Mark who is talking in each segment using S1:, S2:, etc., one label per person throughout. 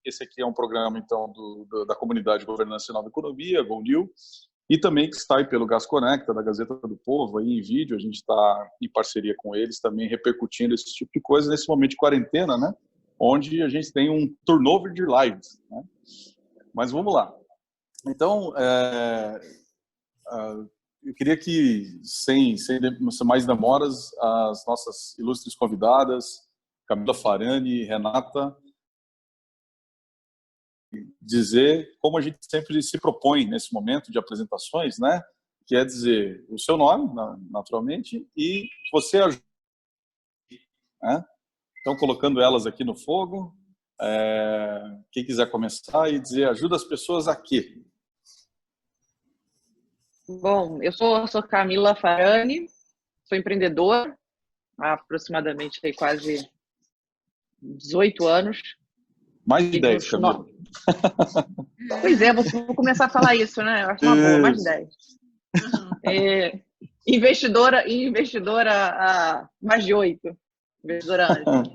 S1: Esse aqui é um programa, então, da Comunidade Governança e Nova Economia, GoNew, e também que está aí pelo Gás Conecta, da Gazeta do Povo, aí em vídeo. A gente está em parceria com eles também, repercutindo esse tipo de coisa nesse momento de quarentena, né? Onde a gente tem um turnover de lives, né? Mas vamos lá. Então, eu queria que, sem mais demoras, as nossas ilustres convidadas, Camila Farani e Renata, dizer como a gente sempre se propõe nesse momento de apresentações, né? Que é dizer o seu nome, naturalmente, e você ajuda, né? Então, colocando elas aqui no fogo, quem quiser começar e dizer ajuda as pessoas a quê?
S2: Bom, eu sou Camila Farani, sou empreendedora há aproximadamente quase 18 anos.
S1: Mais de 10, Camila.
S2: Pois é, vou começar a falar isso, né? Eu acho uma boa, mais de 10. Investidora há mais de 8. Investidora antes.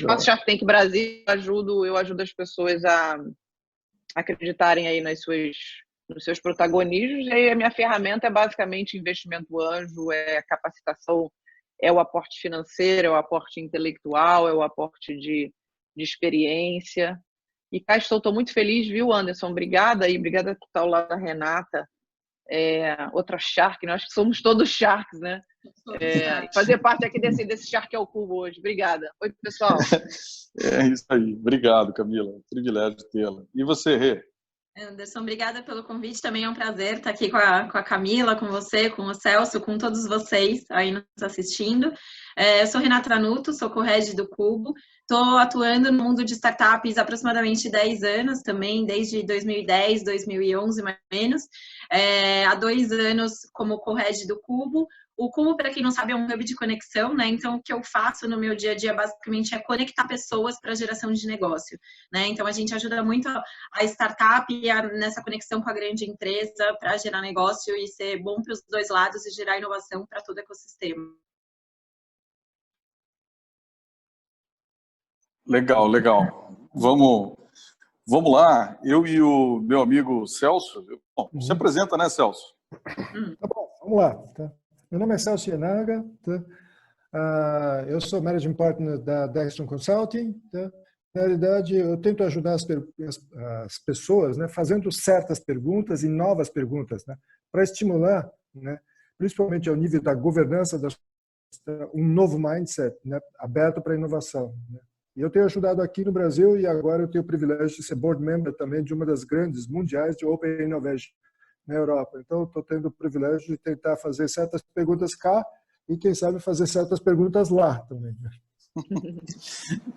S2: Faço Shark Tank Brasil, eu ajudo as pessoas a acreditarem aí nos seus protagonismos. E aí a minha ferramenta é basicamente investimento anjo, é capacitação, é o aporte financeiro, é o aporte intelectual, é o aporte de experiência. E cá estou muito feliz, viu, Anderson? Obrigada por estar ao lado da Renata, outra Shark, nós somos todos Sharks, né? Fazer parte aqui desse Shark ao Cubo hoje. Obrigada. Oi, pessoal.
S1: É isso aí. Obrigado, Camila. Privilégio tê-la. E você, Rê?
S3: Anderson, obrigada pelo convite. Também é um prazer estar aqui com a Camila, com você, com o Celso, com todos vocês aí nos assistindo. Eu sou Renata Tranuto, sou co-head do Cubo. Estou atuando no mundo de startups há aproximadamente 10 anos também, desde 2010, 2011, mais ou menos. Há 2 anos como co-head do Cubo. O Cubo, para quem não sabe, é um hub de conexão, né? Então, o que eu faço no meu dia a dia, basicamente, é conectar pessoas para a geração de negócio, né? Então, a gente ajuda muito a startup nessa conexão com a grande empresa para gerar negócio e ser bom para os dois lados e gerar inovação para todo o ecossistema.
S1: Legal. Vamos lá. Eu e o meu amigo Celso. Bom, se apresenta, né, Celso?
S4: Tá bom, vamos lá. Tá? Meu nome é Celso Yanaga. Tá? Eu sou Managing Partner da Dextron Consulting. Tá? Na realidade, eu tento ajudar as pessoas, né, fazendo certas perguntas e novas perguntas, né, para estimular, né, principalmente ao nível da governança, um novo mindset, né, aberto para a inovação. Né. E eu tenho ajudado aqui no Brasil e agora eu tenho o privilégio de ser board member também de uma das grandes mundiais de Open Innovation na Europa. Então, estou tendo o privilégio de tentar fazer certas perguntas cá e, quem sabe, fazer certas perguntas lá também.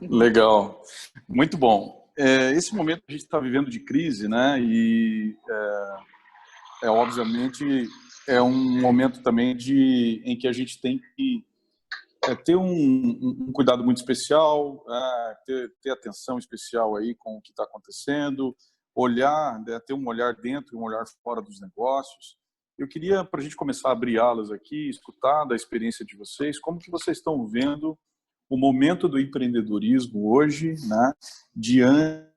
S1: Legal. Muito bom. Esse momento que a gente está vivendo de crise, né? E obviamente é um momento também em que a gente tem que ter um cuidado muito especial, ter atenção especial aí com o que está acontecendo, olhar, né, ter um olhar dentro e um olhar fora dos negócios. Eu queria, para a gente começar a abrir alas aqui, escutar da experiência de vocês, como que vocês estão vendo o momento do empreendedorismo hoje, né, diante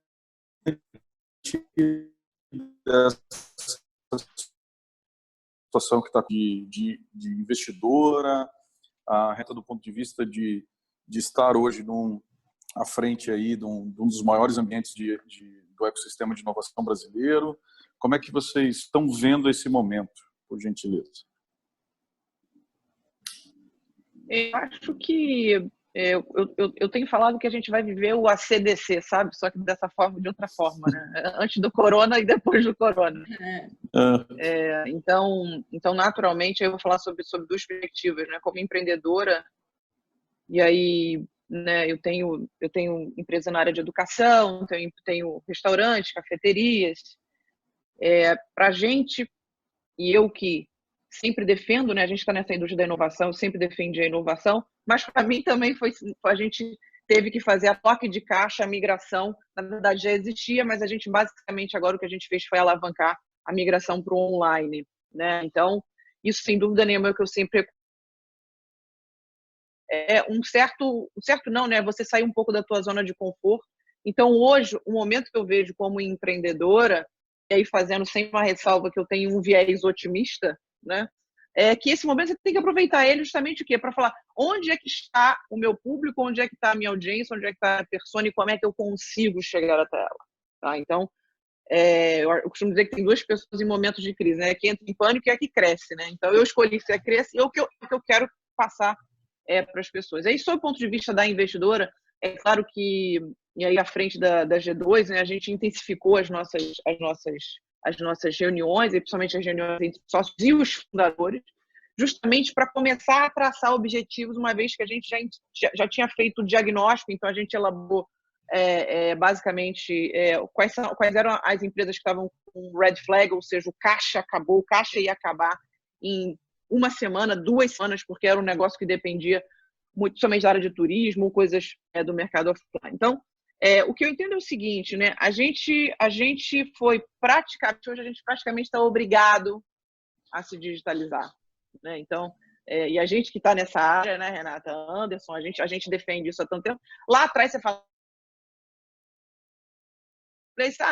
S1: dessa situação que está de investidora, a reta do ponto de vista de estar hoje à frente aí de um dos maiores ambientes do ecossistema de inovação brasileiro. Como é que vocês estão vendo esse momento, por gentileza?
S2: Eu acho que eu tenho falado que a gente vai viver o ACDC, sabe? Só que dessa forma, de outra forma, né? Antes do corona e depois do corona. Então, naturalmente, eu vou falar sobre 2 perspectivas, né? Como empreendedora, e aí, né? Eu tenho empresa na área de educação, tenho restaurantes, cafeterias. Para a gente, e eu que sempre defendo, né? A gente está nessa indústria da inovação, eu sempre defendi a inovação, mas para mim também a gente teve que fazer a toque de caixa, a migração, na verdade já existia, mas a gente basicamente agora o que a gente fez foi alavancar a migração para o online, né? Então, isso sem dúvida nenhuma é o que eu sempre um certo não, né? Você sair um pouco da tua zona de conforto Então, hoje, o momento que eu vejo como empreendedora, e aí fazendo sempre uma ressalva que eu tenho um viés otimista, né? É que esse momento você tem que aproveitar ele justamente o quê? Para falar onde é que está o meu público, onde é que está a minha audiência, onde é que está a persona e como é que eu consigo chegar até ela. Tá? Então, eu costumo dizer que tem duas pessoas em momentos de crise, né? Que entra em pânico e a que cresce, né? Então, eu escolhi ser a cresce e é o que eu quero passar para as pessoas. Aí, sob o ponto de vista da investidora, é claro que, e aí à frente da G2, né, a gente intensificou as nossas reuniões, e principalmente as reuniões entre sócios e os fundadores, justamente para começar a traçar objetivos, uma vez que a gente já tinha feito o diagnóstico, então a gente elaborou basicamente quais eram as empresas que estavam com red flag, ou seja, o caixa acabou, o caixa ia acabar em uma semana, 2 semanas, porque era um negócio que dependia muito somente da área de turismo, coisas do mercado offline. Então, o que eu entendo é o seguinte, né? A gente foi praticamente, hoje a gente praticamente está obrigado a se digitalizar, né? Então, e a gente que está nessa área, né, Renata, Anderson, a gente defende isso há tanto tempo. Lá atrás você fala,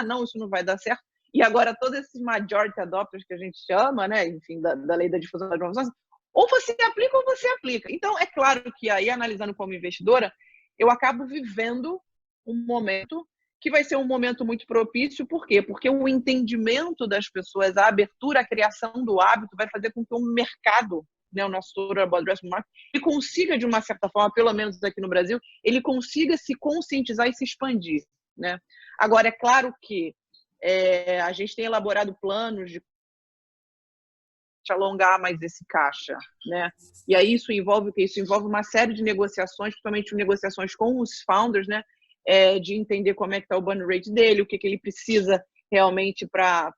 S2: não, isso não vai dar certo. E agora todos esses majority adopters que a gente chama, né, enfim, da lei da difusão das informações, ou você aplica ou você aplica. Então, é claro que aí, analisando como investidora, eu acabo vivendo um momento que vai ser um momento muito propício. Por quê? Porque o entendimento das pessoas, a abertura, a criação do hábito vai fazer com que o mercado, né, o nosso Total Addressable Market, ele consiga, de uma certa forma, pelo menos aqui no Brasil, ele consiga se conscientizar e se expandir, né? Agora, é claro que a gente tem elaborado planos de alongar mais esse caixa, né? E aí isso envolve o quê? Isso envolve uma série de negociações, principalmente negociações com os founders, né? De entender como é que está o burn rate dele, o que ele precisa realmente para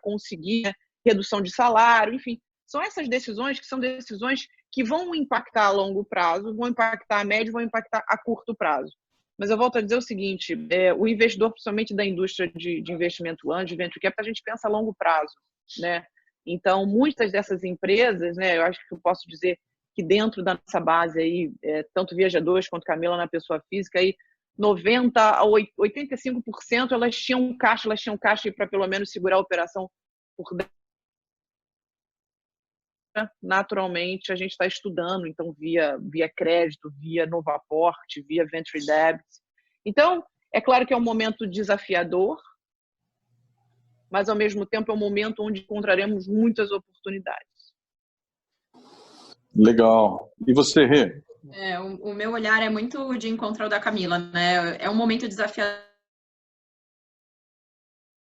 S2: conseguir, né? Redução de salário, enfim. São essas decisões que são decisões que vão impactar a longo prazo, vão impactar a médio, vão impactar a curto prazo. Mas eu volto a dizer o seguinte, o investidor, principalmente da indústria de investimento anjo, de venture capital, a gente pensa a longo prazo, né? Então, muitas dessas empresas, né, eu acho que eu posso dizer que dentro da nossa base aí, tanto Viaja2 quanto Camila na pessoa física, aí 90% a 85% elas tinham caixa para pelo menos segurar a operação por dentro. Naturalmente, a gente está estudando, então, via crédito, via novo aporte, via venture debt. Então, é claro que é um momento desafiador, mas, ao mesmo tempo, é um momento onde encontraremos muitas oportunidades.
S1: Legal. E você, Rê?
S3: O meu olhar é muito de encontro ao da Camila, né? É um momento desafiador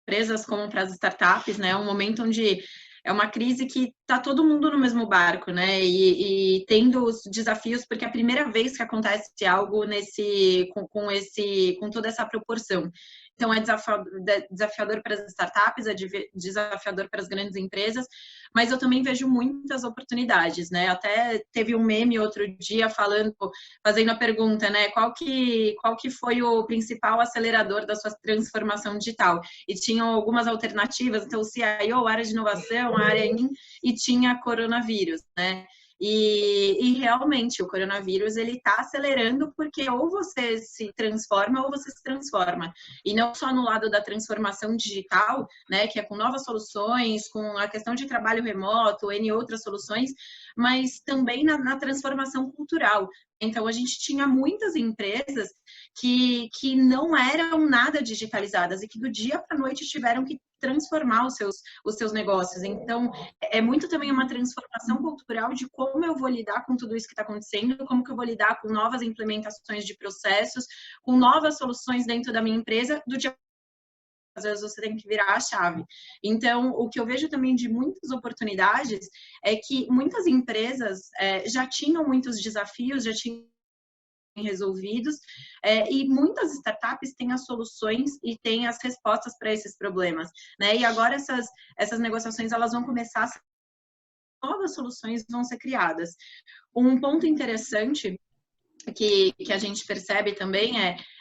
S3: para empresas como para as startups, né? É um momento onde é uma crise que está todo mundo no mesmo barco, né? E tendo os desafios, porque é a primeira vez que acontece algo com toda essa proporção. Então, é desafiador para as startups, é desafiador para as grandes empresas, mas eu também vejo muitas oportunidades, né? Até teve um meme outro dia fazendo a pergunta, né? Qual que foi o principal acelerador da sua transformação digital? E tinham algumas alternativas, então o CIO, área de inovação, a área e tinha coronavírus, né? E realmente o coronavírus ele está acelerando porque ou você se transforma ou você se transforma, e não só no lado da transformação digital, né, que é com novas soluções, com a questão de trabalho remoto, N outras soluções, mas também na transformação cultural. Então a gente tinha muitas empresas que não eram nada digitalizadas e que do dia para a noite tiveram que transformar os seus negócios. Então, é muito também uma transformação cultural de como eu vou lidar com tudo isso que está acontecendo, como que eu vou lidar com novas implementações de processos, com novas soluções dentro da minha empresa, do dia às vezes você tem que virar a chave. Então, o que eu vejo também de muitas oportunidades é que muitas empresas já tinham muitos desafios, já tinham resolvidos, e muitas startups têm as soluções e têm as respostas para esses problemas, né? E agora essas negociações elas vão começar, novas soluções vão ser criadas. Um ponto interessante que a gente percebe também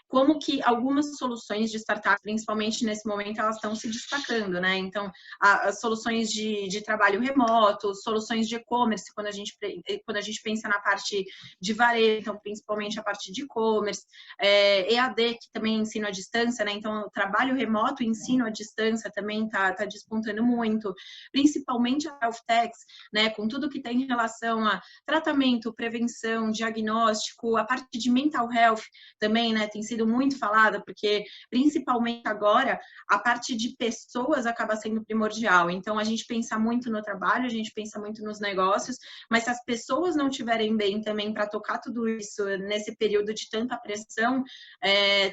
S3: como que algumas soluções de startup, principalmente nesse momento, elas estão se destacando, né? Então, as soluções de trabalho remoto, soluções de e-commerce, quando a gente pensa na parte de varejo, então, principalmente a parte de e-commerce, EAD, que também ensino à distância, né? Então, o trabalho remoto e ensino à distância também tá despontando muito, principalmente a health techs, né? Com tudo que tem em relação a tratamento, prevenção, diagnóstico, a parte de mental health também, né? Tem sido muito falada, porque principalmente agora a parte de pessoas acaba sendo primordial. Então, a gente pensa muito no trabalho, a gente pensa muito nos negócios, mas se as pessoas não estiverem bem também para tocar tudo isso nesse período de tanta pressão,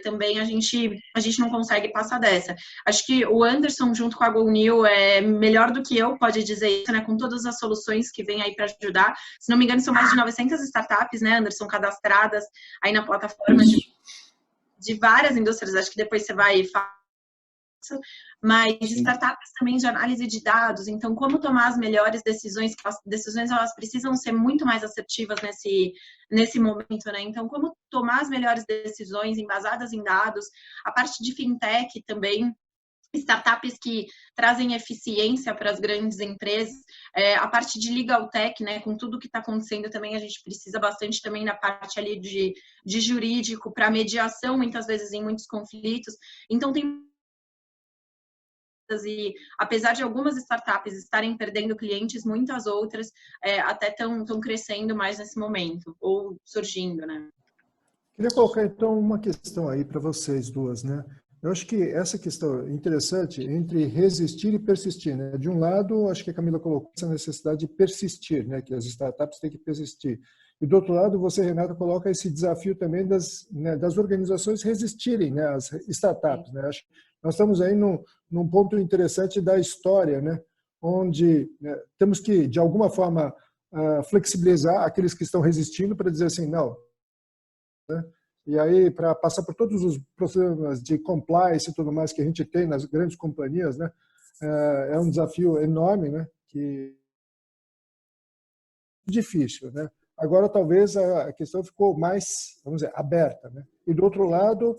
S3: também a gente não consegue passar dessa. Acho que o Anderson, junto com a GoNew, é melhor do que eu, pode dizer isso, né? Com todas as soluções que vem aí para ajudar. Se não me engano, são mais de 900 startups, né, Anderson, cadastradas aí na plataforma de várias indústrias. Acho que depois você vai falar, mas startups também de análise de dados. Então, como tomar as melhores decisões, que as decisões elas precisam ser muito mais assertivas nesse momento, né? Então, como tomar as melhores decisões embasadas em dados, a parte de fintech também, startups que trazem eficiência para as grandes empresas, a parte de legal tech, né, com tudo que está acontecendo também, a gente precisa bastante também na parte ali de jurídico, para mediação, muitas vezes em muitos conflitos. Então, tem e apesar de algumas startups estarem perdendo clientes, muitas outras até estão crescendo mais nesse momento, ou surgindo, né?
S4: Queria colocar, então, uma questão aí para vocês duas, né? Eu acho que essa questão é interessante entre resistir e persistir, né? De um lado, acho que a Camila colocou essa necessidade de persistir, né? Que as startups têm que persistir. E do outro lado, você, Renata, coloca esse desafio também das organizações resistirem, né? As startups, né? Acho que nós estamos aí num ponto interessante da história, né? Onde, né, temos que, de alguma forma, flexibilizar aqueles que estão resistindo para dizer assim, não, né? E aí, para passar por todos os problemas de compliance e tudo mais que a gente tem nas grandes companhias, né, é um desafio enorme, né, que é difícil, né? Agora, talvez a questão ficou mais, vamos dizer, aberta, né? E do outro lado,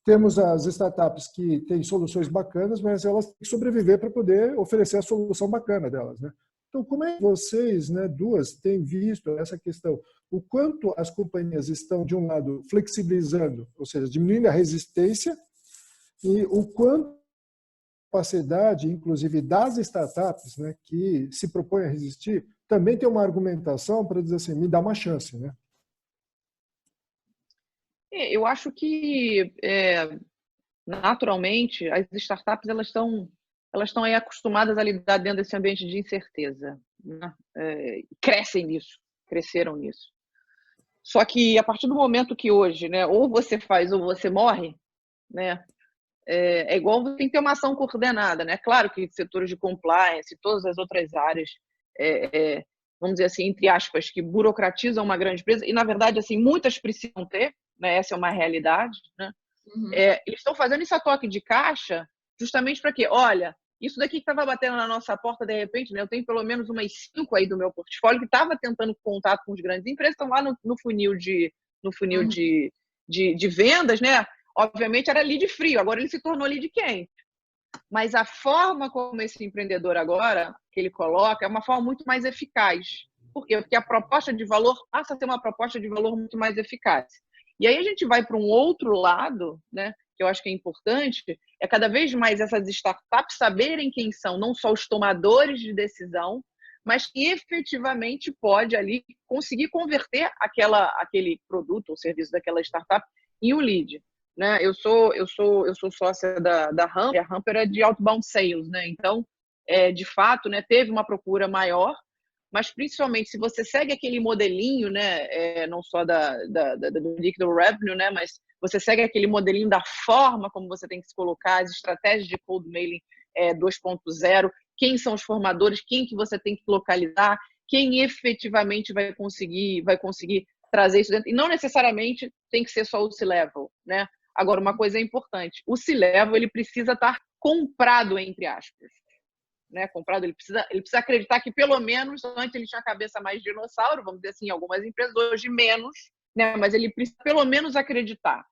S4: temos as startups que têm soluções bacanas, mas elas têm que sobreviver para poder oferecer a solução bacana delas, né? Então, como é que vocês, né, duas, têm visto essa questão? O quanto as companhias estão, de um lado, flexibilizando, ou seja, diminuindo a resistência, e o quanto a capacidade, inclusive, das startups, né, que se propõem a resistir, também tem uma argumentação para dizer assim, me dá uma chance, né?
S2: Eu acho que, naturalmente, as startups elas estão aí acostumadas a lidar dentro desse ambiente de incerteza, né? Cresceram nisso. Só que a partir do momento que hoje, né, ou você faz ou você morre, né, é igual você tem que ter uma ação coordenada, né? Claro que setores de compliance e todas as outras áreas, vamos dizer assim, entre aspas, que burocratizam uma grande empresa, e na verdade, assim, muitas precisam ter, né? Essa é uma realidade, né?
S3: Uhum.
S2: Eles estão fazendo esse toque de caixa justamente para quê? Olha, isso daqui que estava batendo na nossa porta, de repente, né, eu tenho pelo menos umas 5 aí do meu portfólio que estava tentando contato com as grandes empresas, estão lá no funil de vendas, né? Obviamente era lead frio, agora ele se tornou lead quente. Mas a forma como esse empreendedor agora, que ele coloca, é uma forma muito mais eficaz. Por quê? Porque a proposta de valor passa a ser uma proposta de valor muito mais eficaz. E aí a gente vai para um outro lado, né, que eu acho que é importante, é cada vez mais essas startups saberem quem são não só os tomadores de decisão, mas que efetivamente pode ali conseguir converter aquele produto ou serviço daquela startup em um lead, né? Eu sou sócia da Hamper, a Hamper é de outbound sales, né? Então, de fato, né, teve uma procura maior, mas principalmente se você segue aquele modelinho, né, não só do líquido revenue, né, mas você segue aquele modelinho da forma como você tem que se colocar, as estratégias de cold mailing 2.0, quem são os formadores, quem que você tem que localizar, quem efetivamente vai conseguir trazer isso dentro. E não necessariamente tem que ser só o C-Level, né? Agora, uma coisa é importante, o C-Level ele precisa estar comprado, entre aspas. Né, comprado, ele precisa acreditar que pelo menos antes ele tinha a cabeça mais dinossauro, vamos dizer assim, em algumas empresas, hoje menos, né, mas ele precisa pelo menos acreditar,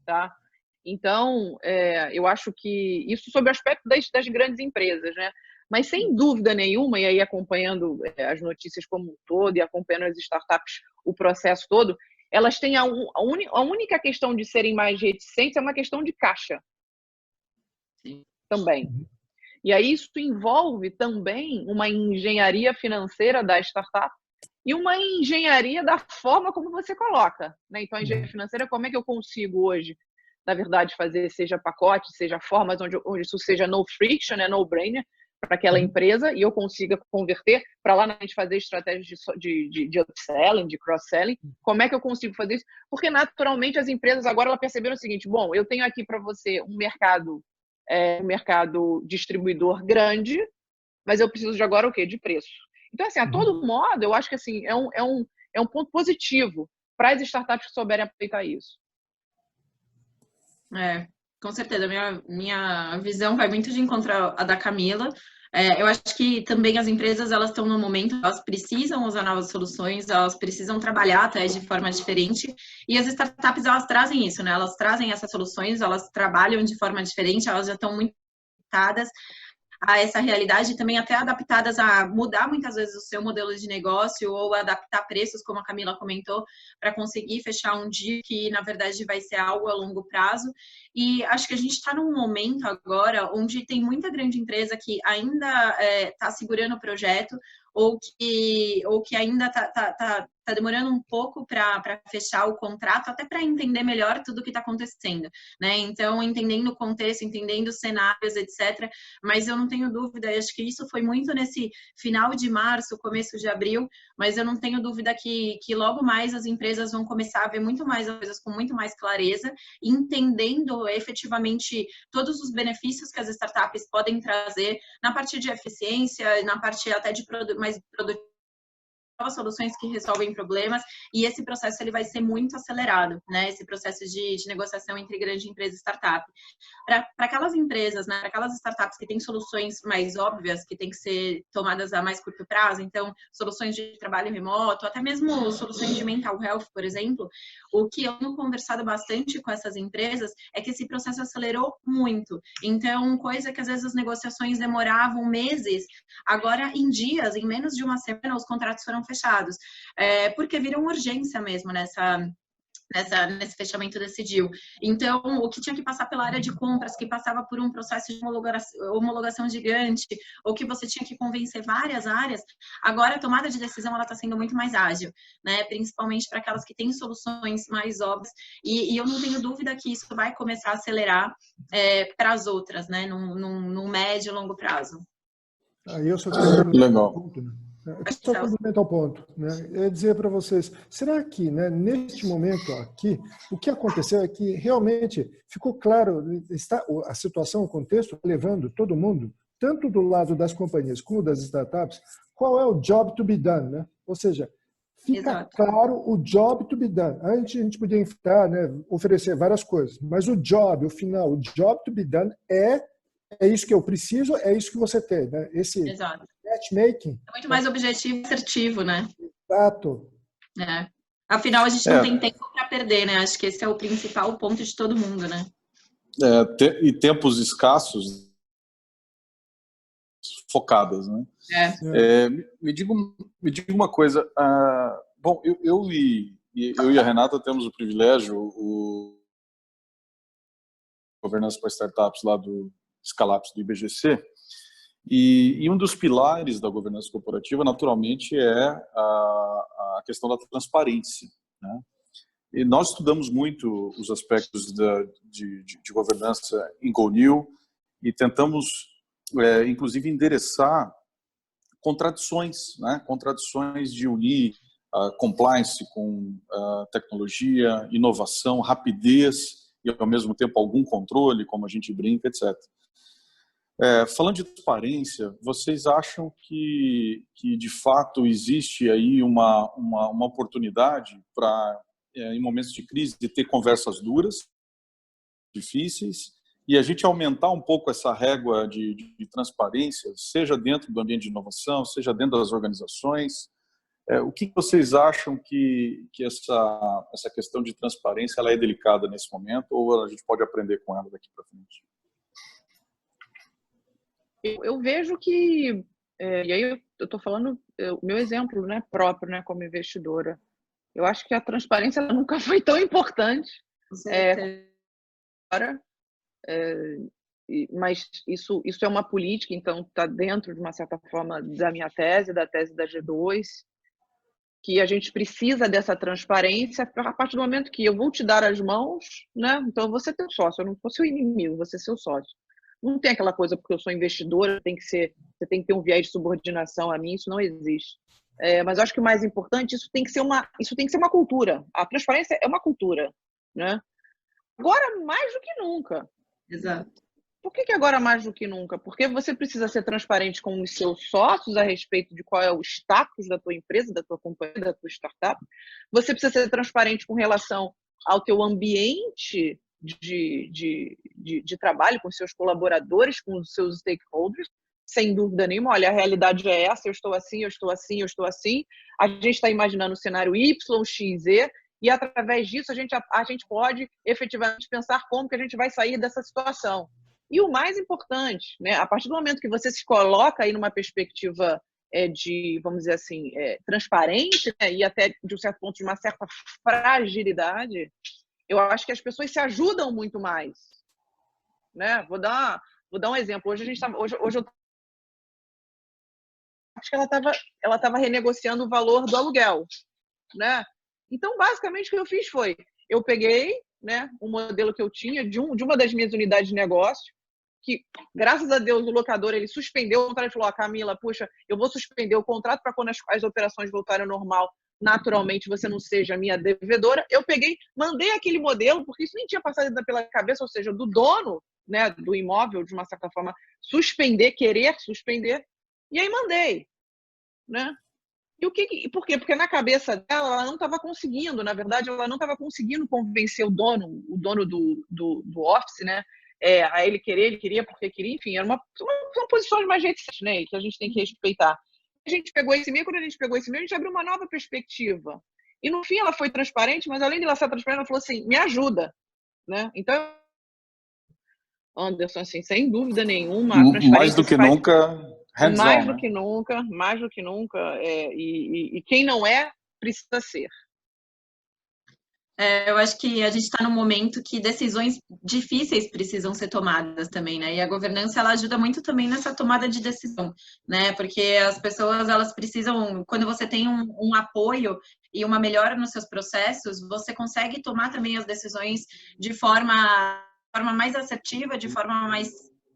S2: tá? Então, eu acho que isso sob o aspecto das grandes empresas, né? Mas sem dúvida nenhuma, e aí acompanhando as notícias como um todo e acompanhando as startups, o processo todo, elas têm a única questão de serem mais reticentes é uma questão de caixa.
S3: Sim.
S2: Também. E aí isso envolve também uma engenharia financeira da startup e uma engenharia da forma como você coloca, né? Então, a engenharia financeira, como é que eu consigo hoje, na verdade, fazer seja pacote, seja formas onde isso seja no friction, né, no brainer, para aquela empresa, e eu consiga converter para lá na gente fazer estratégias de upselling, de cross-selling. Como é que eu consigo fazer isso? Porque, naturalmente, as empresas agora elas perceberam o seguinte: bom, eu tenho aqui para você um mercado distribuidor grande, mas eu preciso de agora o quê? De preço. Então, assim, a todo modo, eu acho que assim, é um ponto positivo para as startups que souberem aproveitar isso.
S3: Com certeza, minha visão vai muito de encontro à da Camila. Eu acho que também as empresas, elas estão no momento, elas precisam usar novas soluções, elas precisam trabalhar até de forma diferente, e as startups, elas trazem isso, né? Elas trazem essas soluções, elas trabalham de forma diferente, elas já estão muito adaptadas a essa realidade, também até adaptadas a mudar muitas vezes o seu modelo de negócio ou adaptar preços, como a Camila comentou, para conseguir fechar um deal que, na verdade, vai ser algo a longo prazo. E acho que a gente está num momento agora onde tem muita grande empresa que ainda está segurando o projeto ou que ainda está demorando um pouco para fechar o contrato, até para entender melhor tudo o que está acontecendo, né? Então, entendendo o contexto, entendendo os cenários, etc. Mas eu não tenho dúvida, acho que isso foi muito nesse final de março, começo de abril, mas eu não tenho dúvida que logo mais as empresas vão começar a ver muito mais as coisas com muito mais clareza, entendendo efetivamente todos os benefícios que as startups podem trazer na parte de eficiência, na parte até de mais produtividade, novas soluções que resolvem problemas, e esse processo ele vai ser muito acelerado, né? Esse processo de negociação entre grande empresa e startup. Para aquelas empresas, né? Para aquelas startups que têm soluções mais óbvias, que têm que ser tomadas a mais curto prazo, então, soluções de trabalho remoto, até mesmo soluções de mental health, por exemplo, o que eu tenho conversado bastante com essas empresas é que esse processo acelerou muito. Então, coisa que às vezes as negociações demoravam meses, agora em dias, em menos de uma semana, os contratos foram fechados, porque viram urgência mesmo nesse fechamento desse deal. Então, o que tinha que passar pela área de compras, que passava por um processo de homologação gigante, ou que você tinha que convencer várias áreas, agora a tomada de decisão ela está sendo muito mais ágil, né? Principalmente para aquelas que têm soluções mais óbvias, e eu não tenho dúvida que isso vai começar a acelerar para as outras, né? Num médio e longo prazo.
S4: Aí eu só queria
S1: Legal.
S4: ponto, né? Só complementar o ponto, né? É dizer para vocês, será que, né, neste momento aqui, o que aconteceu é que realmente ficou claro, a situação, o contexto, levando todo mundo, tanto do lado das companhias como das startups, qual é o job to be done, né? Ou seja, fica claro o job to be done. Antes a gente podia enfrentar, né, oferecer várias coisas, mas o job, o final, o job to be done é isso que eu preciso, é isso que você tem, né? Esse matchmaking.
S3: É muito mais objetivo e assertivo, né?
S4: Exato.
S3: Afinal, a gente não tem tempo para perder, né? Acho que esse é o principal ponto de todo mundo, né?
S1: E tempos escassos, focadas, né? Me diga uma coisa. Bom, eu e a Renata temos o privilégio, o governança para startups lá do Scalaps do IBGC, e um dos pilares da governança corporativa, naturalmente, é a questão da transparência, né? E nós estudamos muito os aspectos de governança em GoNew e tentamos, inclusive, endereçar contradições, né? Contradições de unir compliance com tecnologia, inovação, rapidez e, ao mesmo tempo, algum controle, como a gente brinca, etc. Falando de transparência, vocês acham que de fato existe aí uma oportunidade para, em momentos de crise, de ter conversas duras, difíceis, e a gente aumentar um pouco essa régua de transparência, seja dentro do ambiente de inovação, seja dentro das organizações, O que vocês acham que essa questão de transparência ela é delicada nesse momento ou a gente pode aprender com ela daqui para frente?
S2: Eu vejo que, e aí eu estou falando o meu exemplo, né, próprio, né, como investidora. Eu acho que a transparência ela nunca foi tão importante. Agora, mas isso é uma política, então está dentro de uma certa forma da minha tese, da tese da G2, que a gente precisa dessa transparência a partir do momento que eu vou te dar as mãos, né? Então você teu sócio, eu não sou seu inimigo, você é seu sócio. Não tem aquela coisa porque eu sou investidora, você tem que ter um viés de subordinação a mim, isso não existe. Mas eu acho que o mais importante, isso tem que ser uma cultura. A transparência é uma cultura, né? Agora mais do que nunca.
S3: Exato.
S2: Por que agora mais do que nunca? Porque você precisa ser transparente com os seus sócios a respeito de qual é o status da tua empresa, da tua companhia, da tua startup. Você precisa ser transparente com relação ao teu ambiente de trabalho, com os seus colaboradores, com os seus stakeholders, sem dúvida nenhuma. Olha, a realidade é essa, eu estou assim, eu estou assim, eu estou assim. A gente está imaginando o cenário Y, X, Z, e através disso a gente pode efetivamente pensar como que a gente vai sair dessa situação. E o mais importante, né, a partir do momento que você se coloca aí numa perspectiva de, vamos dizer assim, transparente, né, e até de um certo ponto de uma certa fragilidade, eu acho que as pessoas se ajudam muito mais, né? Vou dar um exemplo. Hoje eu acho que ela estava renegociando o valor do aluguel, né? Então, basicamente, o que eu fiz foi, eu peguei, né, um modelo que eu tinha de uma das minhas unidades de negócio, que, graças a Deus, o locador ele suspendeu o contrato e falou, Camila, puxa, eu vou suspender o contrato para quando as operações voltarem ao normal, naturalmente você não seja minha devedora. Eu peguei, mandei aquele modelo, porque isso nem tinha passado ainda pela cabeça, ou seja, do dono, né, do imóvel, de uma certa forma, querer suspender, e aí mandei, né? E por quê? Porque na cabeça dela, ela não estava conseguindo, na verdade, ela não estava conseguindo convencer o dono do office, né? A ele queria porque queria, enfim, são posições mais reticentes, né? Que a gente tem que respeitar. Quando a gente pegou esse e-mail, a gente abriu uma nova perspectiva. E no fim ela foi transparente, mas além de ela ser transparente, ela falou assim, me ajuda, né? Então, Anderson, assim, sem dúvida nenhuma, a transparência
S1: mais do que nunca, hands-on,
S2: mais do
S1: né?
S2: que nunca, mais do que nunca, e quem não precisa ser.
S3: Eu acho que a gente está num momento que decisões difíceis precisam ser tomadas também, né? E a governança, ela ajuda muito também nessa tomada de decisão, né? Porque as pessoas, elas precisam, quando você tem um apoio e uma melhora nos seus processos, você consegue tomar também as decisões de forma mais assertiva, de forma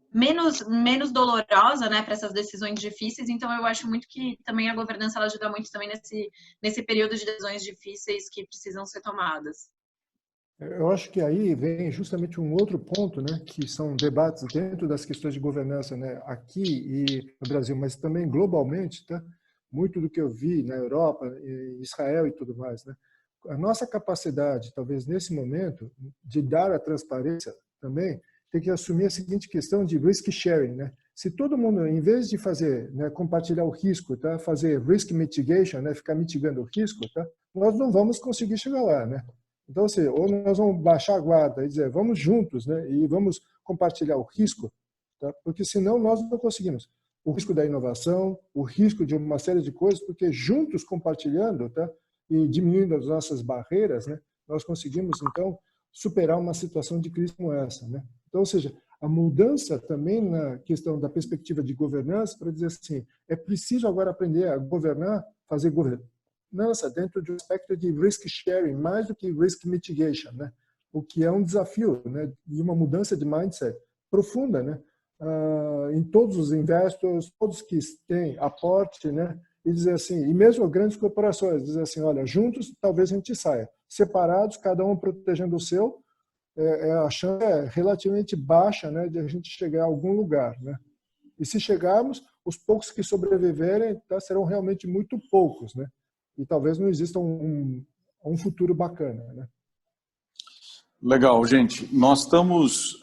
S3: menos dolorosa, né, para essas decisões difíceis. Então eu acho muito que também a governança ela ajuda muito também nesse período de decisões difíceis que precisam ser tomadas.
S4: Eu acho que aí vem justamente um outro ponto, né, que são debates dentro das questões de governança, né, aqui e no Brasil, mas também globalmente, tá? Muito do que eu vi na Europa, Israel e tudo mais, né? A nossa capacidade, talvez nesse momento, de dar a transparência também tem que assumir a seguinte questão de risk sharing, né? Se todo mundo, em vez de fazer, né, compartilhar o risco, tá, fazer risk mitigation, né, ficar mitigando o risco, tá, nós não vamos conseguir chegar lá, né? Então, assim, ou nós vamos baixar a guarda e dizer, vamos juntos, né, e vamos compartilhar o risco, tá? Porque senão nós não conseguimos. O risco da inovação, o risco de uma série de coisas, porque juntos compartilhando, tá, e diminuindo as nossas barreiras, né, nós conseguimos, então, superar uma situação de crise como essa, né? Então, ou seja, a mudança também na questão da perspectiva de governança, para dizer assim, é preciso agora aprender a governar, fazer governança dentro de um aspecto de risk sharing, mais do que risk mitigation, né? O que é um desafio, né? E uma mudança de mindset profunda, né? Em todos os investors, todos que têm aporte, né? E dizer assim, e mesmo grandes corporações, dizer assim, olha, juntos talvez a gente saia, separados, cada um protegendo o seu, a chance é relativamente baixa, né, de a gente chegar a algum lugar, né? E se chegarmos, os poucos que sobreviverem, tá, serão realmente muito poucos, né? E talvez não exista um futuro bacana, né?
S1: Legal, gente. Nós estamos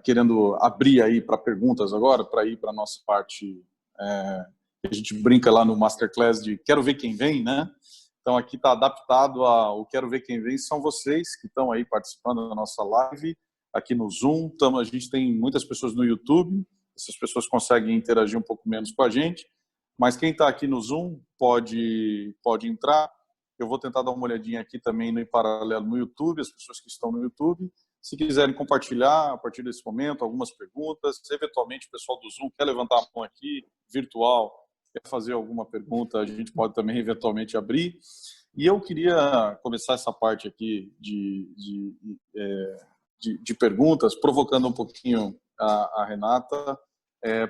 S1: querendo abrir aí para perguntas agora, para ir para a nossa parte A gente brinca lá no Masterclass de quero ver quem vem, né? Então aqui está adaptado ao quero ver quem vem, são vocês que estão aí participando da nossa live, aqui no Zoom. A gente tem muitas pessoas no YouTube, essas pessoas conseguem interagir um pouco menos com a gente, mas quem está aqui no Zoom pode entrar. Eu vou tentar dar uma olhadinha aqui também no Em Paralelo no YouTube, as pessoas que estão no YouTube. Se quiserem compartilhar a partir desse momento algumas perguntas, eventualmente o pessoal do Zoom quer levantar a mão aqui, virtual, quer fazer alguma pergunta, a gente pode também eventualmente abrir. E eu queria começar essa parte aqui de perguntas, provocando um pouquinho a Renata.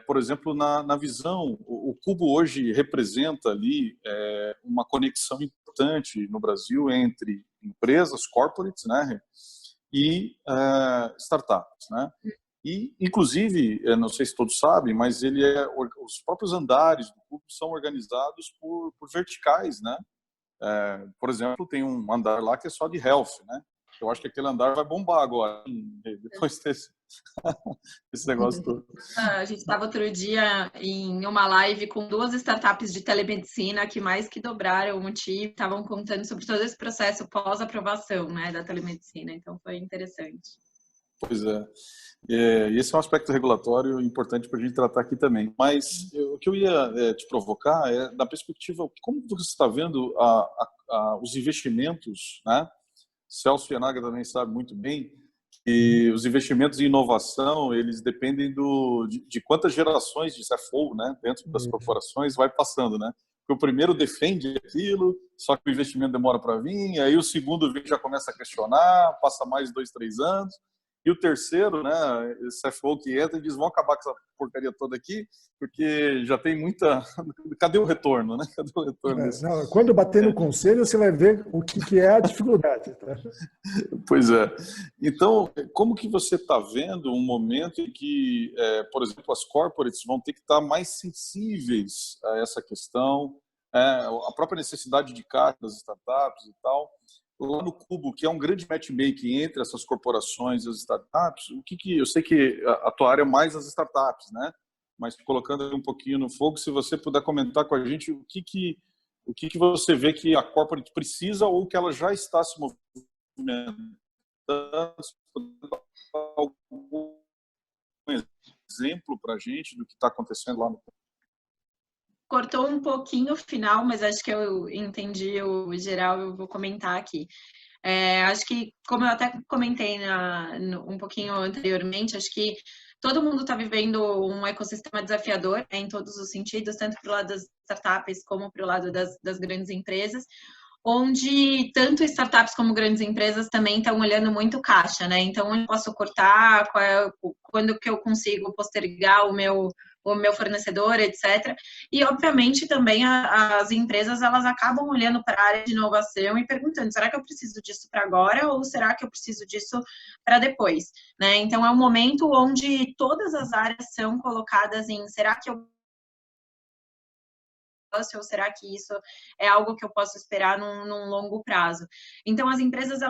S1: Por exemplo, na visão, o Cubo hoje representa ali uma conexão importante no Brasil entre empresas, corporates, né, e startups, né? E, inclusive, não sei se todos sabem, mas os próprios andares do Cubo são organizados por verticais, né? Por exemplo, tem um andar lá que é só de health, né? Eu acho que aquele andar vai bombar agora, depois desse esse negócio todo.
S3: A gente estava outro dia em uma live com 2 startups de telemedicina que mais que dobraram o time, estavam contando sobre todo esse processo pós-aprovação, né, da telemedicina. Então, foi interessante.
S1: Pois é. E esse é um aspecto regulatório importante para a gente tratar aqui também. Mas o que eu ia te provocar é da perspectiva, como você está vendo os investimentos, né? Celso Yanaga também sabe muito bem que os investimentos em inovação, eles dependem de quantas gerações de CFO, né, dentro das corporações vai passando, né? Porque o primeiro defende aquilo, só que o investimento demora para vir, aí o segundo já começa a questionar, passa mais 2, 3 anos, e o terceiro, né, CFO que entra e diz, vamos acabar com essa porcaria toda aqui, porque já tem muita... Cadê o retorno, né? Cadê o retorno desse?
S4: Não, quando bater no conselho, você vai ver o que é a dificuldade. Tá?
S1: Pois é. Então, como que você está vendo um momento em que, por exemplo, as corporates vão ter que estar mais sensíveis a essa questão, a própria necessidade de caixa das startups e tal? Lá no Cubo, que é um grande matchmaking entre essas corporações e as startups, eu sei que a tua área é mais as startups, né? Mas colocando um pouquinho no fogo, se você puder comentar com a gente o que você vê que a corporate precisa ou que ela já está se movimentando, algum exemplo para a gente do que está acontecendo lá no Cubo?
S3: Cortou um pouquinho o final, mas acho que eu entendi o geral, eu vou comentar aqui. Acho que, como eu até comentei um pouquinho anteriormente, acho que todo mundo está vivendo um ecossistema desafiador, em todos os sentidos, tanto para o lado das startups como para o lado das grandes empresas, onde tanto startups como grandes empresas também estão olhando muito caixa, né? Então, onde eu posso cortar, quando que eu consigo postergar o meu fornecedor, etc. E, obviamente, também as empresas, elas acabam olhando para a área de inovação e perguntando, será que eu preciso disso para agora ou será que eu preciso disso para depois? Né? Então, é um momento onde todas as áreas são colocadas em, será que eu ou será que isso é algo que eu posso esperar num longo prazo? Então, as empresas,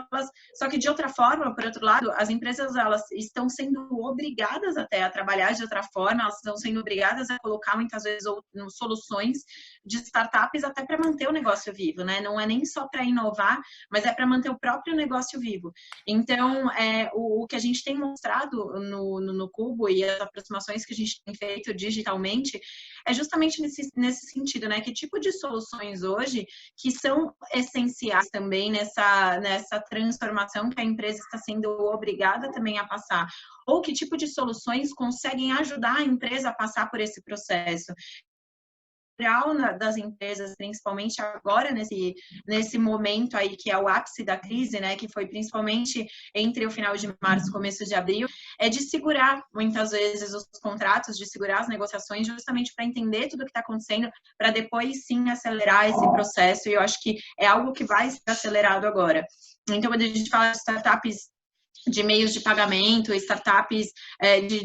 S3: só que de outra forma, por outro lado, as empresas, elas estão sendo obrigadas até a trabalhar de outra forma, elas estão sendo obrigadas a colocar, muitas vezes, soluções de startups até para manter o negócio vivo, né? Não é nem só para inovar, mas é para manter o próprio negócio vivo. Então, o que a gente tem mostrado no Cubo e as aproximações que a gente tem feito digitalmente é justamente nesse sentido, né? Que tipo de soluções hoje que são essenciais também nessa transformação que a empresa está sendo obrigada também a passar? Ou que tipo de soluções conseguem ajudar a empresa a passar por esse processo? Das empresas, principalmente agora nesse momento aí que é o ápice da crise, né, que foi principalmente entre o final de março e começo de abril, é de segurar muitas vezes os contratos, de segurar as negociações, justamente para entender tudo o que está acontecendo, para depois sim acelerar esse processo, e eu acho que é algo que vai ser acelerado agora. Então, quando a gente fala de startups de meios de pagamento, startups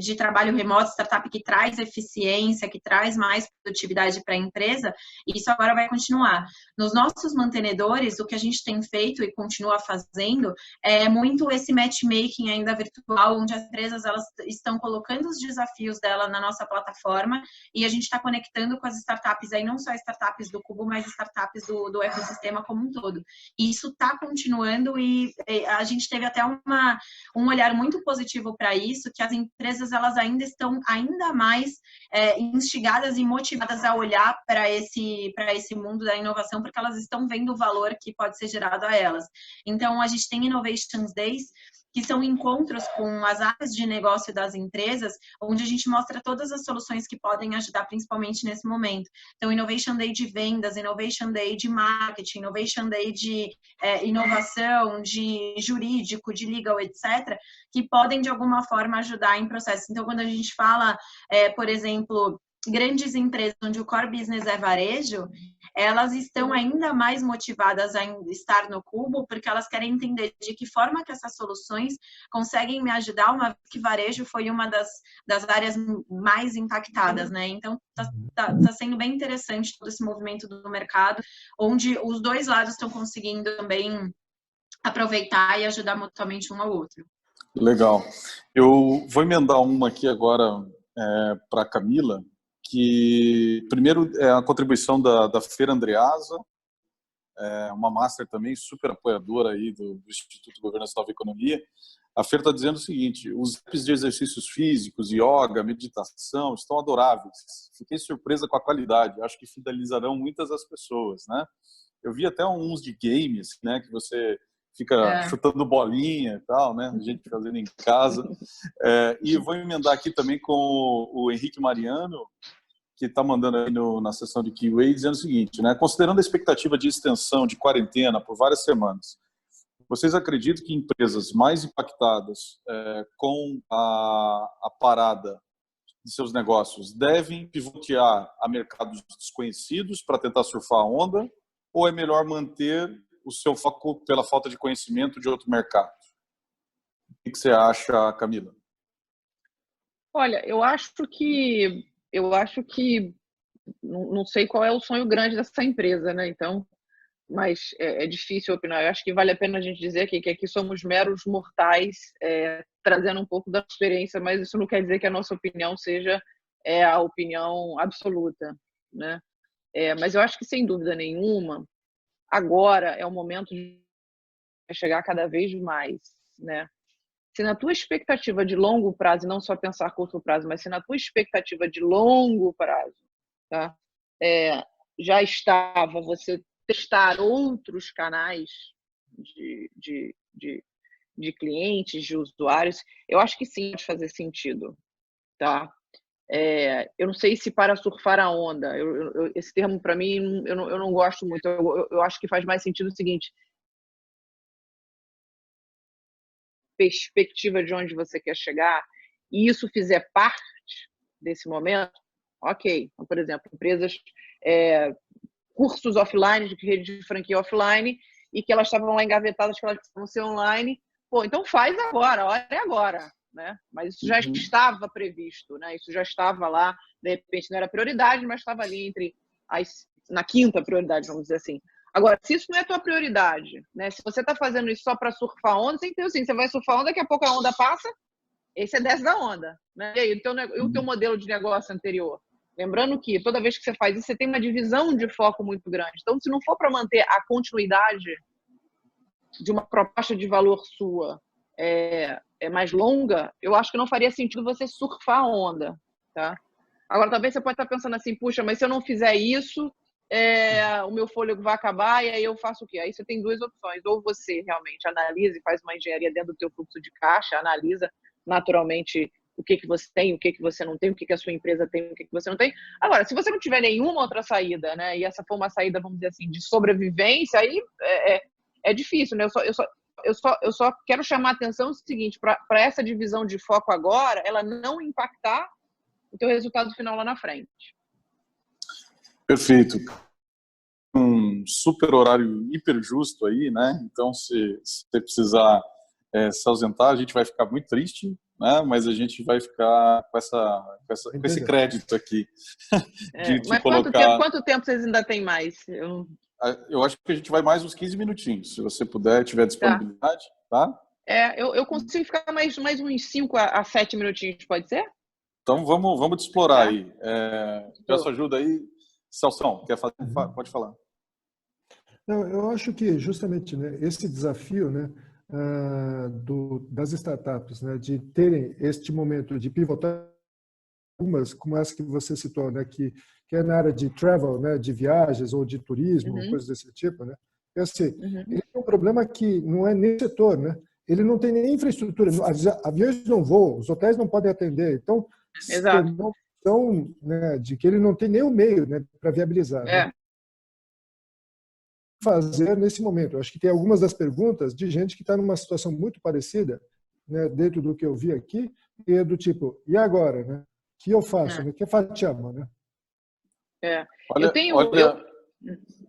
S3: de trabalho remoto, startup que traz eficiência, que traz mais produtividade para a empresa, e isso agora vai continuar. Nos nossos mantenedores, o que a gente tem feito e continua fazendo é muito esse matchmaking ainda virtual, onde as empresas elas estão colocando os desafios dela na nossa plataforma e a gente está conectando com as startups, aí não só startups do Cubo, mas startups do ecossistema como um todo. E isso está continuando e a gente teve até um olhar muito positivo para isso, que as empresas elas ainda estão ainda mais instigadas e motivadas a olhar para esse mundo da inovação, porque elas estão vendo o valor que pode ser gerado a elas. Então, a gente tem Innovations Days, que são encontros com as áreas de negócio das empresas, onde a gente mostra todas as soluções que podem ajudar, principalmente nesse momento. Então, Innovation Day de vendas, Innovation Day de marketing, Innovation Day de inovação, de jurídico, de legal, etc., que podem, de alguma forma, ajudar em processos. Então, quando a gente fala, por exemplo, grandes empresas onde o core business é varejo, elas estão ainda mais motivadas a estar no Cubo, porque elas querem entender de que forma que essas soluções conseguem me ajudar, uma vez que varejo foi uma das áreas mais impactadas, né? Então, tá sendo bem interessante todo esse movimento do mercado, onde os dois lados estão conseguindo também aproveitar e ajudar mutuamente um ao outro.
S1: Legal. Eu vou emendar uma aqui agora para a Camila, que primeiro é a contribuição da Feira Andreasa, uma master também super apoiadora aí do Instituto Governança e Nova Economia. A Feira está dizendo o seguinte: os apps de exercícios físicos, yoga, meditação estão adoráveis. Fiquei surpresa com a qualidade. Acho que fidelizarão muitas das pessoas, né? Eu vi até uns de games, né, que você fica chutando bolinha e tal, né? A gente fazendo em casa. E eu vou emendar aqui também com o Henrique Mariano, que está mandando aí na sessão de Q&A, dizendo o seguinte, né? Considerando a expectativa de extensão de quarentena por várias semanas, vocês acreditam que empresas mais impactadas com a parada de seus negócios devem pivotear a mercados desconhecidos para tentar surfar a onda, ou é melhor manter o seu foco pela falta de conhecimento de outro mercado? O que você acha, Camila?
S2: Olha, eu acho que não sei qual é o sonho grande dessa empresa, né? Então, mas é difícil opinar. Eu acho que vale a pena a gente dizer que aqui somos meros mortais, trazendo um pouco da experiência, mas isso não quer dizer que a nossa opinião seja a opinião absoluta, né? Mas eu acho que, sem dúvida nenhuma, agora é o momento de chegar cada vez mais, né? Se na tua expectativa de longo prazo, e não só pensar curto prazo, mas se na tua expectativa de longo prazo, tá? Já estava você testar outros canais de clientes, de usuários, eu acho que sim, pode fazer sentido, tá? Eu não sei se para surfar a onda, esse termo para mim eu não gosto muito, eu acho que faz mais sentido o seguinte: perspectiva de onde você quer chegar, e isso fizer parte desse momento, ok. Então, por exemplo, empresas, cursos offline, de rede de franquia offline, e que elas estavam lá engavetadas, que elas precisam ser online. Pô, então faz agora, a hora é agora, né? Mas isso já estava previsto, né? Isso já estava lá, de repente não era prioridade, mas estava ali na quinta prioridade, vamos dizer assim. Agora, se isso não é a tua prioridade, né? Se você está fazendo isso só para surfar onda, você entende assim, você vai surfar onda, daqui a pouco a onda passa, e você desce da onda, né? E aí, o teu modelo de negócio anterior? Lembrando que toda vez que você faz isso, você tem uma divisão de foco muito grande. Então, se não for para manter a continuidade de uma proposta de valor sua mais longa, eu acho que não faria sentido você surfar a onda, tá? Agora, talvez você pode estar pensando assim, puxa, mas se eu não fizer isso, o meu fôlego vai acabar e aí eu faço o quê? Aí você tem duas opções. Ou você realmente analisa e faz uma engenharia dentro do teu fluxo de caixa, analisa naturalmente o que você tem, o que você não tem, o que a sua empresa tem, o que você não tem. Agora, se você não tiver nenhuma outra saída, né, e essa for uma saída, vamos dizer assim, de sobrevivência, aí é difícil, né? Eu só quero chamar a atenção o seguinte, para essa divisão de foco agora, ela não impactar o teu resultado final lá na frente.
S1: Perfeito. Um super horário hiper justo aí, né? Então, se você precisar se ausentar, a gente vai ficar muito triste, né? Mas a gente vai ficar com esse crédito aqui de te
S2: Mas
S1: colocar.
S2: quanto tempo vocês ainda têm mais?
S1: Eu acho que a gente vai mais uns 15 minutinhos, se você puder, tiver disponibilidade, tá?
S2: Eu consigo ficar mais uns 5 a 7 minutinhos, pode ser?
S1: Então vamos te explorar aí. Peço ajuda aí. Celção, quer fazer? Pode falar.
S4: Não, eu acho que justamente, né, esse desafio, né, das startups, né, de terem este momento de pivotar, algumas como essa que você citou, né, que é na área de travel, né, de viagens ou de turismo, coisas desse tipo, né? Assim, ele tem um problema que não é nem setor, né? Ele não tem nem infraestrutura, aviões não voam, os hotéis não podem atender, então se tornou tão, né, de que ele não tem nem o meio, né, para viabilizar. Né? Fazer nesse momento. Eu acho que tem algumas das perguntas de gente que está numa situação muito parecida, né, dentro do que eu vi aqui, e é do tipo, e agora, né? O que eu faço? Né? O que facciamo, né?
S1: Olha,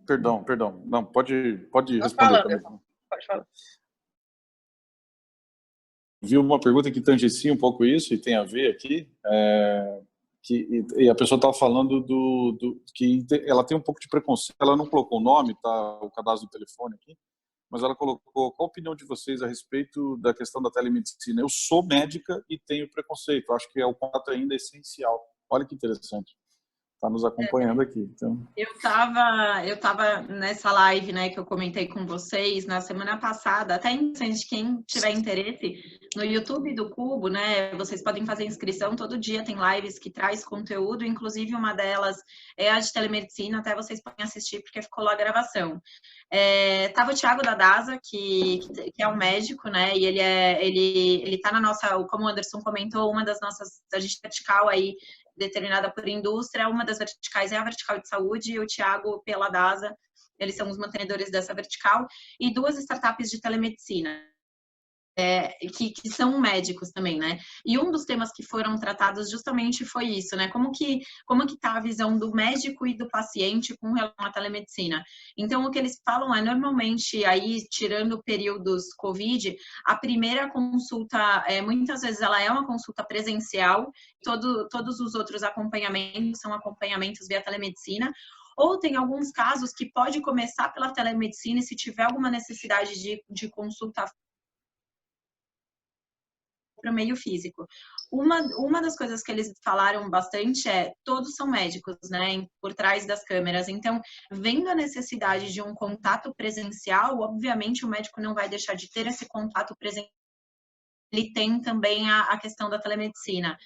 S1: Perdão. Não, pode responder também.
S2: Pode falar.
S1: Vi uma pergunta que tangencia um pouco isso e tem a ver aqui, e a pessoa estava falando que ela tem um pouco de preconceito, ela não colocou o nome, tá, o cadastro do telefone aqui, mas ela colocou: qual a opinião de vocês a respeito da questão da telemedicina? Eu sou médica e tenho preconceito, acho que o contato ainda é essencial. Olha que interessante. Está nos acompanhando aqui. Então.
S3: Eu tava nessa live, né, que eu comentei com vocês na semana passada, até de quem tiver interesse, no YouTube do Cubo, né, vocês podem fazer inscrição, todo dia tem lives que traz conteúdo, inclusive uma delas é a de telemedicina, até vocês podem assistir porque ficou lá a gravação. Tava o Thiago da DASA, que é um médico, né, e ele tá na nossa, como o Anderson comentou, uma das nossas, a gente vertical aí, determinada por indústria, uma das verticais é a vertical de saúde e o Thiago pela DASA, eles são os mantenedores dessa vertical, e 2 startups de telemedicina, que são médicos também, né? E um dos temas que foram tratados justamente foi isso, né? Como que tá a visão do médico e do paciente com relação à telemedicina? Então, o que eles falam é, normalmente, aí, tirando períodos COVID, a primeira consulta, muitas vezes, ela é uma consulta presencial, todos os outros acompanhamentos são acompanhamentos via telemedicina, ou tem alguns casos que pode começar pela telemedicina e se tiver alguma necessidade de consulta para o meio físico. Uma das coisas que eles falaram bastante todos são médicos, né, por trás das câmeras. Então, vendo a necessidade de um contato presencial, obviamente o médico não vai deixar de ter esse contato presencial. Ele tem também a questão da telemedicina.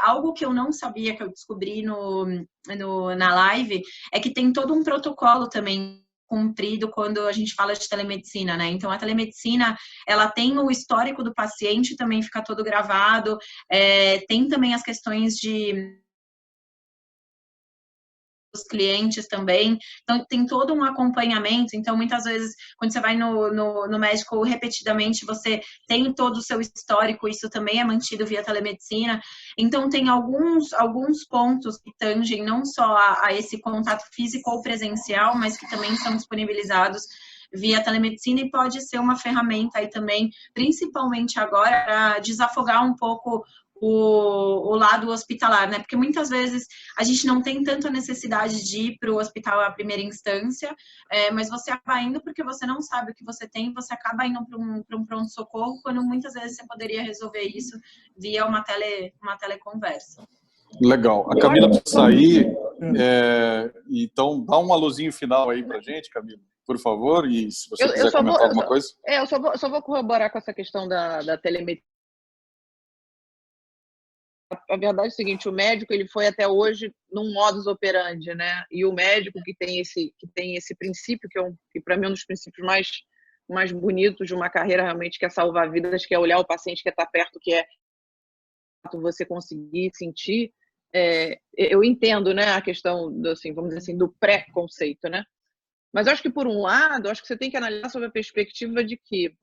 S3: Algo que eu não sabia, que eu descobri na live, é que tem todo um protocolo também cumprido quando a gente fala de telemedicina, né? Então, a telemedicina, ela tem o histórico do paciente, também fica todo gravado, tem também as questões dos clientes também, então tem todo um acompanhamento. Então muitas vezes quando você vai no médico repetidamente, você tem todo o seu histórico, isso também é mantido via telemedicina. Então tem alguns pontos que tangem não só a esse contato físico ou presencial, mas que também são disponibilizados via telemedicina, e pode ser uma ferramenta aí também, principalmente agora, para desafogar um pouco o lado hospitalar, né? Porque muitas vezes a gente não tem tanta necessidade de ir para o hospital à primeira instância, mas você acaba indo porque você não sabe o que você tem, você acaba indo para um pronto-socorro, quando muitas vezes você poderia resolver isso via uma teleconversa.
S1: Legal. A Camila precisa sair, então dá um alôzinho final aí para a gente, Camila, por favor, e se você quiser comentar alguma coisa.
S2: Eu só vou corroborar com essa questão da telemedicina. A verdade é o seguinte, o médico ele foi até hoje num modus operandi, né? E o médico que tem esse princípio, que para mim é um dos princípios mais bonitos de uma carreira realmente, que é salvar vidas, que é olhar o paciente, que é estar perto, que é você conseguir sentir. Eu entendo, né, a questão do, assim, vamos dizer assim, do pré-conceito, né? Mas eu acho que, por um lado, acho que você tem que analisar sob a perspectiva de que,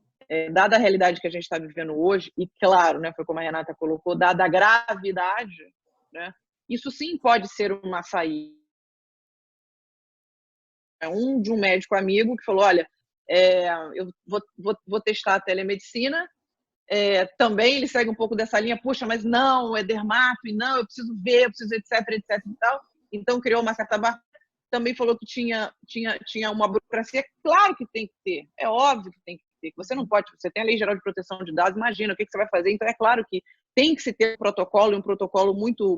S2: dada a realidade que a gente está vivendo hoje, e claro, né, foi como a Renata colocou, dada a gravidade, né, isso sim pode ser uma saída. De um médico amigo que falou: olha, eu vou testar a telemedicina, também ele segue um pouco dessa linha, puxa, mas não, é dermato, e não, eu preciso ver, eu preciso etc, etc e tal. Então, criou uma certa barreira. Também falou que tinha uma burocracia. Claro que tem que ter, é óbvio que tem que ter. Você não pode, você tem a Lei Geral de Proteção de Dados, imagina o que você vai fazer. Então, é claro que tem que se ter um protocolo, e um protocolo muito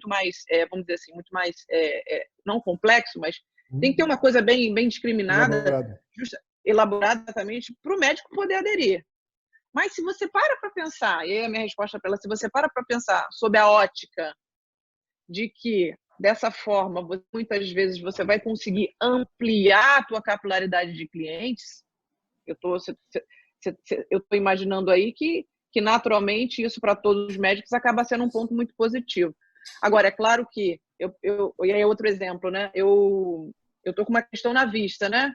S2: mais, vamos dizer assim, muito mais, não complexo, mas tem que ter uma coisa bem discriminada, elaborada exatamente, para o médico poder aderir. Mas se você para pensar, e aí a minha resposta para ela, se você para pensar sob a ótica de que, dessa forma, muitas vezes você vai conseguir ampliar a tua capilaridade de clientes, eu estou imaginando aí que naturalmente isso para todos os médicos acaba sendo um ponto muito positivo. Agora, é claro que, e aí outro exemplo, né? Eu estou com uma questão na vista, né?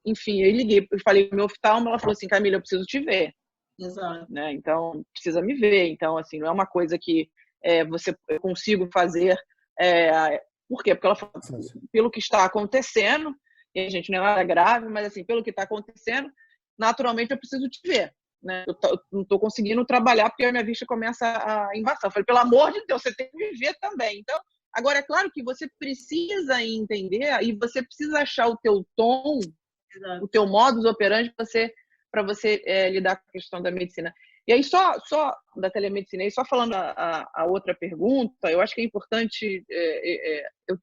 S2: Enfim, eu liguei, eu falei com o meu oftalmo, ela falou assim, Camila, eu preciso te ver.
S3: Exato.
S2: Né? Então, precisa me ver. Então, assim, não é uma coisa que eu consigo fazer. Por quê? Porque ela falou, pelo que está acontecendo, e a gente não é nada grave, mas assim, pelo que está acontecendo, naturalmente eu preciso te ver. Né? Eu não estou conseguindo trabalhar porque a minha vista começa a embaçar. Eu falei, pelo amor de Deus, você tem que me ver também. Então, agora, é claro que você precisa entender e você precisa achar o teu tom, o teu modus operandi para você lidar com a questão da medicina. E aí, só da telemedicina, e só falando a outra pergunta, eu acho que é importante,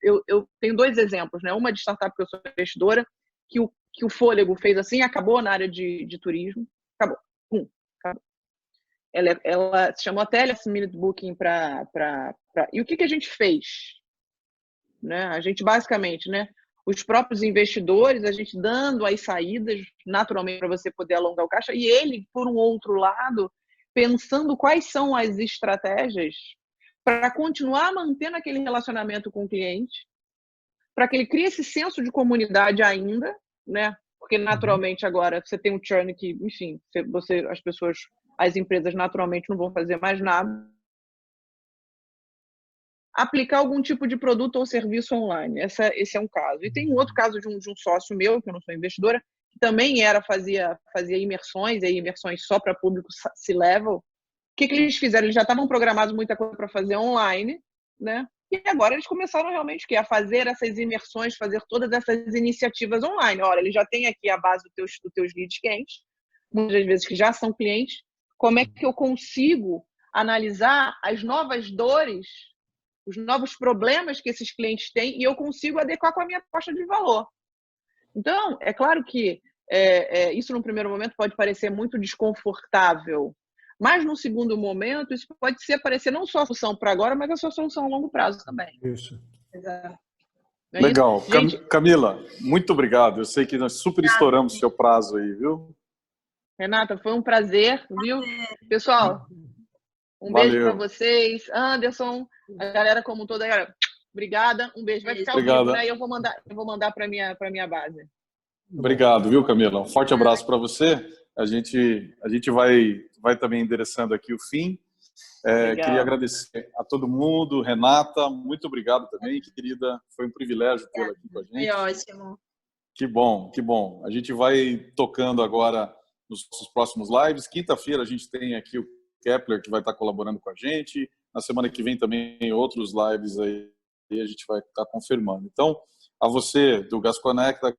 S2: eu tenho dois exemplos, né? Uma de startup que eu sou investidora, que o Fôlego fez assim, acabou na área de turismo, acabou. Acabou. Ela se chamou até Last Minute Booking E o que a gente fez? Né? A gente, basicamente, né? Os próprios investidores, a gente dando as saídas, naturalmente, para você poder alongar o caixa, e ele, por um outro lado, pensando quais são as estratégias para continuar mantendo aquele relacionamento com o cliente, para que ele crie esse senso de comunidade ainda, né? Porque, naturalmente, agora você tem um churn que, enfim, as empresas, naturalmente, não vão fazer mais nada. Aplicar algum tipo de produto ou serviço online. Esse é um caso. E tem um outro caso de um sócio meu, que eu não sou investidora, que também fazia imersões, e imersões só para público C-level. O que eles fizeram? Eles já estavam programados muita coisa para fazer online, né? E agora eles começaram realmente a fazer essas imersões, fazer todas essas iniciativas online. Olha, eles já têm aqui a base dos teus leads quentes, muitas vezes que já são clientes. Como é que eu consigo analisar as novas dores, os novos problemas que esses clientes têm, e eu consigo adequar com a minha proposta de valor? Então, é claro que isso, no primeiro momento, pode parecer muito desconfortável, mas, no segundo momento, isso pode parecer não só a solução para agora, mas a sua solução a longo prazo também.
S4: Isso.
S2: Exato.
S1: Legal. Gente... Camila, muito obrigado. Eu sei que nós super estouramos o seu prazo aí, viu?
S2: Renata, foi um prazer, viu? Pessoal, um beijo para vocês. Anderson, a galera como toda, galera, obrigada. Um beijo. Vai ficar ao vivo, né? E eu vou mandar para minha base.
S1: Obrigado, viu, Camila? Um forte abraço para você. A gente vai também endereçando aqui o fim. Queria agradecer a todo mundo. Renata, muito obrigado também, querida. Foi um privilégio tê-la aqui com a gente.
S3: Foi ótimo.
S1: Que bom, que bom. A gente vai tocando agora nos próximos lives. Quinta-feira a gente tem aqui o Kepler, que vai estar colaborando com a gente. Na semana que vem também outros lives aí a gente vai estar confirmando. Então, a você do GasConnect, da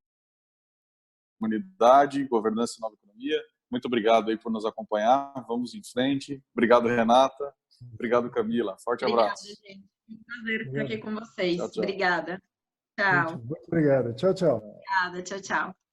S1: Comunidade, Governança e Nova Economia, muito obrigado aí por nos acompanhar. Vamos em frente. Obrigado, Renata. Obrigado, Camila. Forte abraço.
S3: Gente. Um prazer estar aqui com vocês.
S1: Tchau, tchau.
S3: Obrigada. Tchau.
S4: Muito obrigado. Tchau, tchau.
S3: Obrigada. Tchau, tchau.